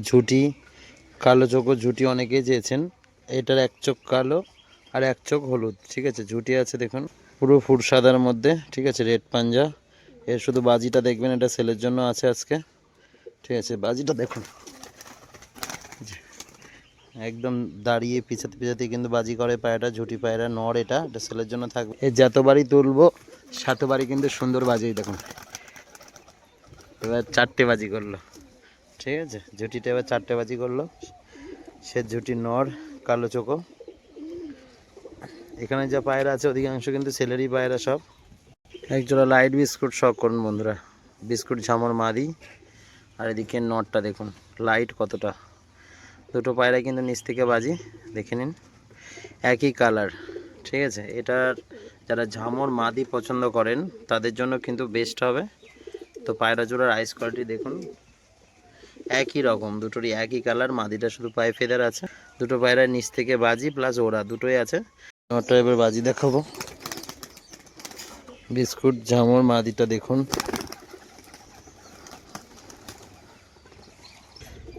ঝুটি, কালো চোখো ঝুটি অনেকেই চেয়েছেন। এটার এক চোখ কালো আর এক চোখ হলুদ, ঠিক আছে। ঝুটি আছে দেখুন, পুরো ফুট সাদার মধ্যে, ঠিক আছে। রেড পাঞ্জা। এর শুধু বাজিটা দেখবেন, এটা সেলের জন্য আছে আজকে, ঠিক আছে। বাজিটা দেখুন, একদম দাঁড়িয়ে পিছাতে পিছাতে কিন্তু বাজি করে পায়রাটা। ঝুটি পায়রা নর, এটা সেলের জন্য থাকবে। এর যতবারই তুলবো সাতবারই কিন্তু সুন্দর বাজি। দেখুন এবার 4টে বাজি করলো, ঠিক আছে। ঝুটিটা এবার 4টে বাজি করলো। সে ঝুটি নর, কালো চোখো। এখানে যা পায়রা আছে অধিকাংশ কিন্তু সেলেরই পায়রা সব। একজোড়া লাইট বিস্কুট শখ করুন বন্ধুরা, বিস্কুট ঝামর মাদি। আর এদিকে নটটা দেখুন লাইট কতটা। দুটো পায়রা কিন্তু নিচ থেকে বাজি, দেখে নিন, একই কালার, ঠিক আছে। এটার যারা ঝামর মাদি পছন্দ করেন তাদের জন্য কিন্তু বেস্ট হবে। তো পায়রা জোড়ার আইস কোয়ালিটি দেখুন, একই রকম, দুটোরই একই কালার। মাদিটা শুধু পায়ে ফেদার আছে। দুটো পায়রার নিচ থেকে বাজি প্লাস ওরা দুটোই আছে। নটটা এবার বাজি দেখাবো। বিস্কুট ঝামর মাদিটা দেখুন।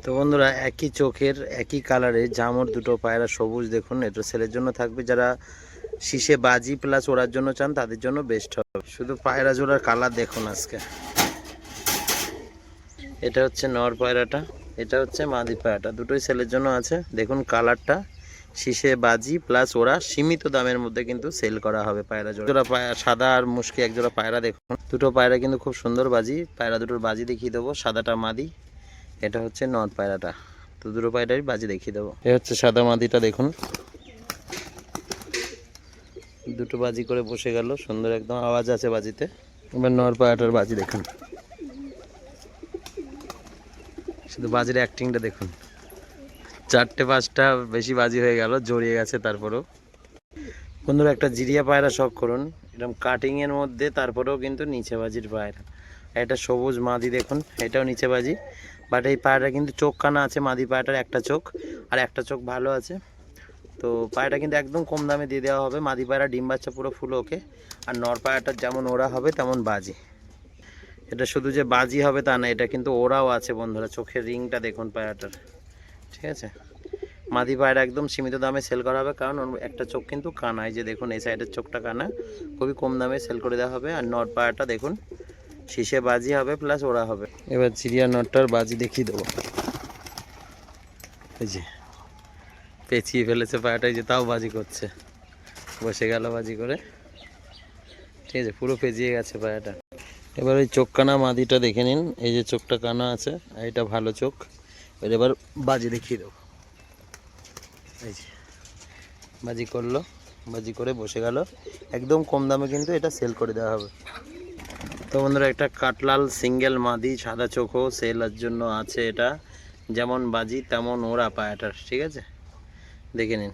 তো বন্ধুরা একই চোখের একই কালারের ঝামর দুটো পায়রা সবুজ দেখুন। এটা সেলের জন্য থাকবে। যারা শীষে বাজি প্লাস ওড়ার জন্য চান তাদের জন্য বেস্ট হবে। শুধু পায়রা জোড়ার কালার দেখুন আজকে। এটা হচ্ছে নর পায়রাটা, এটা হচ্ছে মাদি পায়রাটা, দুটোই সেলের জন্য আছে। দেখুন কালারটা, শীষে বাজি প্লাস ওরা সীমিত দামের মধ্যে কিন্তু সেল করা হবে পায়রা জোড়া। সাদা আর মুশকি এক জোড়া পায়রা দেখুন। দুটো পায়রা কিন্তু খুব সুন্দর বাজি। পায়রা দুটোর বাজি দেখিয়ে দেবো। সাদাটা মাদি, এটা হচ্ছে নর পায়রাটা। তো দুটো পায়রারই বাজি দেখিয়ে দেবো। এ হচ্ছে সাদা মাদিটা দেখুন, দুটো বাজি করে বসে গেল, সুন্দর একদম আওয়াজ আছে বাজিতে। এবার নর পায়রাটার বাজি দেখুন, শুধু বাজির অ্যাক্টিংটা দেখুন। 4টে 5টা বেশি বাজি হয়ে গেল, জড়িয়ে গেছে। তারপরেও বন্ধুরা একটা জিরিয়া পায়রা শখ করুন, এরকম কাটিংয়ের মধ্যে, তারপরেও কিন্তু নিচে বাজির পায়রা। এটা সবুজ মাদি দেখুন, এটাও নিচে বাজি। বাট এই পায়রাটা কিন্তু চোখ কানা আছে। মাদি পায়রাটার একটা চোখ আর একটা চোখ ভালো আছে। তো পায়রাটা কিন্তু একদম কম দামে দিয়ে দেওয়া হবে। মাদি পায়রা ডিম বাচ্চা পুরো ফুল ওকে। আর নর পায়রাটার যেমন ওরা হবে তেমন বাজি। এটা শুধু যে বাজি হবে তা না, এটা কিন্তু ওরাও আছে বন্ধুরা। চোখের রিংটা দেখুন পায়রাটার, ঠিক আছে। মাদি পায়রা একদম সীমিত দামে সেল করা হবে, কারণ একটা চোখ কিন্তু কানা। এই যে দেখুন এই সাইডের চোখটা কানা, খুবই কম দামে সেল করে দেওয়া হবে। আর নর পায়রাটা দেখুন শীষে বাজি হবে প্লাস ওরা হবে। এবার চিড়িয়া নটটার বাজি দেখিয়ে দেবো। এই যে পেঁচিয়ে ফেলেছে পায়রাটাই, যে তাও বাজি করছে, বসে গেল বাজি করে, ঠিক আছে। পুরো পেঁচিয়ে গেছে পায়রাটা। এবার ওই চোখ কানা মাদিটা দেখে নিন। এই যে চোখটা কানা আছে আর এটা ভালো চোখ। এবার বাজি দেখিয়ে দেবো। এই যে বাজি করলো, বাজি করে বসে গেল। একদম কম দামে কিন্তু এটা সেল করে দেওয়া হবে। তো বন্ধুরা একটা কাটলাল সিঙ্গেল মাদি সাদা চোখও সেলের জন্য আছে। এটা যেমন বাজি তেমন ওরা পায়রাটার, ঠিক আছে, দেখে নিন।